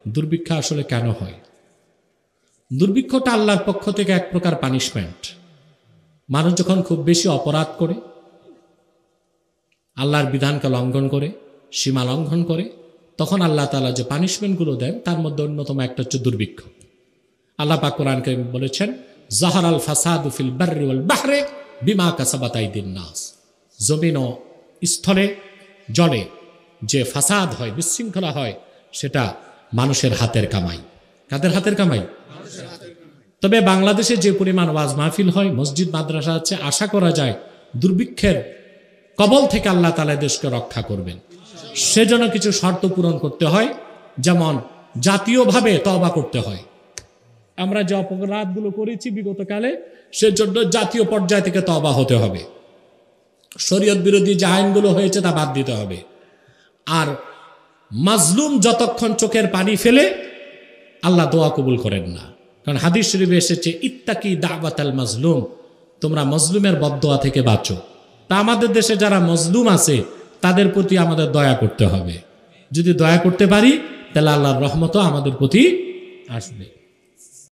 দুর্ভিক্ষ আসলে কেন হয়? দুর্ভিক্ষটা আল্লাহর পক্ষ থেকে এক প্রকার পানিশমেন্ট। মানুষ যখন খুব বেশি অপরাধ করে, আল্লাহর বিধানকে লঙ্ঘন করে, সীমা লঙ্ঘন করে, তখন আল্লাহ তাআলা যে পানিশমেন্টগুলো দেন তার মধ্যে অন্যতম একটা হচ্ছে দুর্ভিক্ষ। আল্লাহ পাক কোরআন কারীমে বলেছেন, যাহারাল ফাসাদু ফিল বাররি ওয়াল বাহরি বিমা কাসাবাত আইদিন নাস। জমিন ও স্থলে, জলে যে ফাসাদ হয়, বিশৃঙ্খলা হয়, সেটা মানুষের হাতের কামাই। কাদের হাতের কামাই? তবে বাংলাদেশে যে পরিমাণ ওয়াজ মাহফিল হয়, মসজিদ মাদ্রাসা আছে, আশা করা যায় দুর্ভিক্ষের কবল থেকে আল্লাহ তাআলা দেশকে রক্ষা করবেন। সেজন্য কিছু শর্ত পূরণ করতে হয়, যেমন জাতীয়ভাবে তওবা করতে হয়। আমরা যে অপরাধগুলো করেছি বিগতকালে, সেজন্য জাতীয় পর্যায় থেকে তওবা হতে হবে। শরীয়ত বিরোধী যে আইনগুলো হয়েছে তা বাদ দিতে হবে। আর মাজলুম যতক্ষণ চোখের পানি ফেলে আল্লাহ দোয়া কবুল করেন না। কারণ হাদিস শরীফে এসেছে, ইত্তাকি দাওয়াতাল মাজলুম, তোমরা মজলুমের বদদোয়া থেকে বাঁচো। তা আমাদের দেশে যারা মজলুম আছে তাদের প্রতি আমাদের দয়া করতে হবে। যদি দয়া করতে পারি তাহলে আল্লাহর রহমতও আমাদের প্রতি আসবে।